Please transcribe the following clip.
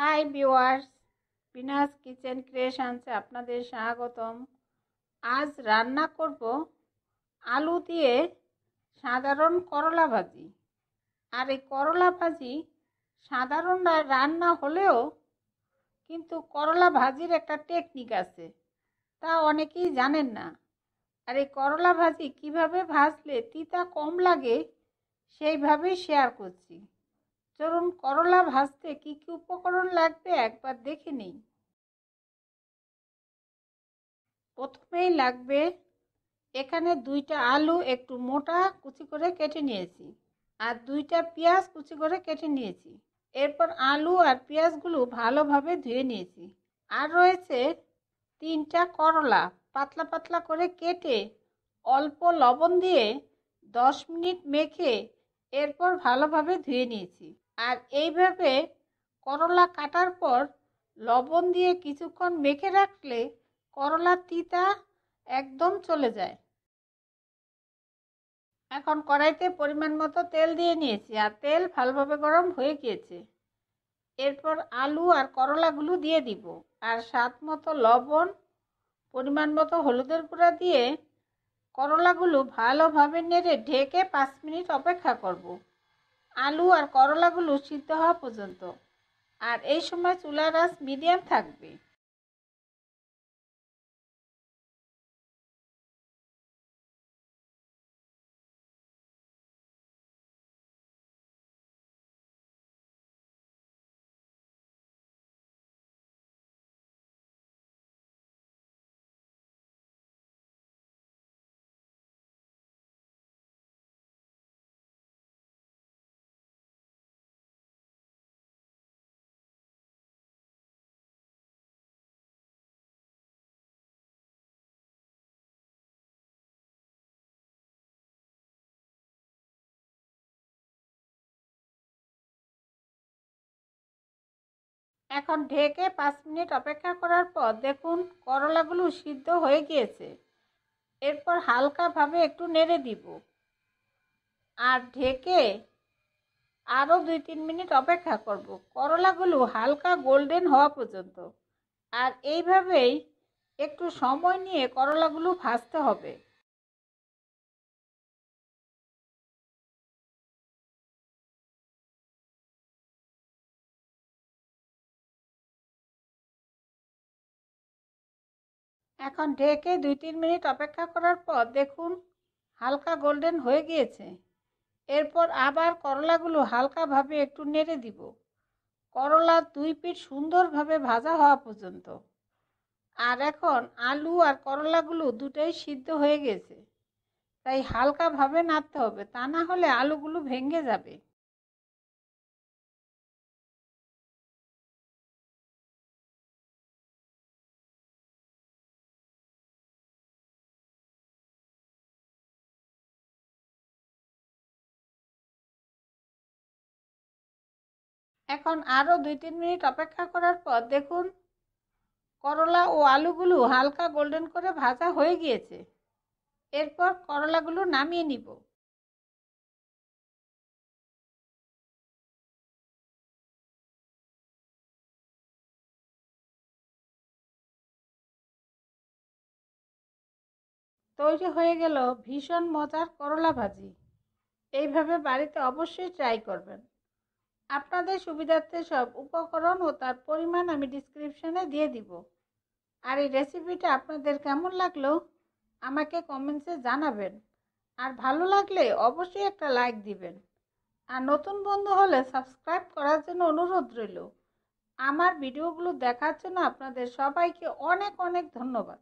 Hi viewers, Binas kitchen ক্রিয়েশনসে আপনাদের স্বাগতম। আজ রান্না করব আলু দিয়ে সাধারণ করলা ভাজি। আর এই করলা ভাজি সাধারণ রান্না হলেও কিন্তু করলা ভাজির একটা টেকনিক আছে, তা অনেকেই জানেন না। আর এই করলা ভাজি কিভাবে ভাজলে তিতা কম লাগে সেইভাবেই শেয়ার করছি। চলুন করলা ভাজতে কি কি উপকরণ লাগবে একবার দেখে নিই। প্রথমেই লাগবে এখানে 2টা আলু একটু মোটা কুচি করে কেটে নিয়েছি, আর 2টা পেঁয়াজ কুচি করে কেটে নিয়েছি। এরপর আলু আর পেঁয়াজগুলো ভালোভাবে ধুয়ে নিয়েছি। আর রয়েছে 3টা করলা পাতলা পাতলা করে কেটে অল্প লবণ দিয়ে 10 মিনিট মেখে এরপর ভালোভাবে ধুয়ে নিয়েছি। আর এইভাবে করলা কাটার পর লবণ দিয়ে কিছুক্ষণ মেখে রাখলে করলার তিতা একদম চলে যায়। এখন কড়াইতে পরিমাণ মতো তেল দিয়ে নিয়েছি, আর তেল ভালোভাবে গরম হয়ে গিয়েছে। এরপর আলু আর করলাগুলো দিয়ে দিব, আর স্বাদ মতো লবণ, পরিমাণ মতো হলুদের গুঁড়া দিয়ে করলাগুলো ভালোভাবে নেড়ে ঢেকে 5 মিনিট অপেক্ষা করব, আলু আর করলাগুলো সিদ্ধ হওয়া পর্যন্ত। আর এই সময় চুলার আঁচ মিডিয়াম থাকবে। এখন ঢেকে 5 মিনিট অপেক্ষা করার পর দেখুন করলাগুলো সিদ্ধ হয়ে গিয়েছে। এরপর হালকাভাবে একটু নেড়ে দিব, আর ঢেকে আরও 2-3 মিনিট অপেক্ষা করব, করলাগুলো হালকা গোল্ডেন হওয়া পর্যন্ত। আর এইভাবেই একটু সময় নিয়ে করলাগুলো ভাজতে হবে। এখন ঢেকে 2-3 মিনিট অপেক্ষা করার পর দেখুন হালকা গোল্ডেন হয়ে গিয়েছে। এরপর আবার করলাগুলো হালকাভাবে একটু নেড়ে দিব, করলার 2 পিঠ সুন্দরভাবে ভাজা হওয়া পর্যন্ত। আর এখন আলু আর করলাগুলো দুটোই সিদ্ধ হয়ে গেছে, তাই হালকাভাবে নাড়তে হবে, তা না হলে আলুগুলো ভেঙে যাবে। এখন আরও 2-3 মিনিট অপেক্ষা করার পর দেখুন করলা ও আলুগুলো হালকা গোল্ডেন করে ভাজা হয়ে গিয়েছে। এরপর করলাগুলো নামিয়ে নিব। তৈরি হয়ে গেল ভীষণ মজার করলা ভাজি। এইভাবে বাড়িতে অবশ্যই ট্রাই করবেন। আপনাদের সুবিধার্থে সব উপকরণ ও তার পরিমাণ আমি ডিসক্রিপশনে দিয়ে দিব। আর এই রেসিপিটা আপনাদের কেমন লাগলো আমাকে কমেন্টসে জানাবেন। আর ভালো লাগলে অবশ্যই একটা লাইক দিবেন। আর নতুন বন্ধু হলে সাবস্ক্রাইব করার জন্য অনুরোধ রইল। আমার ভিডিওগুলো দেখার জন্য আপনাদের সবাইকে অনেক অনেক ধন্যবাদ।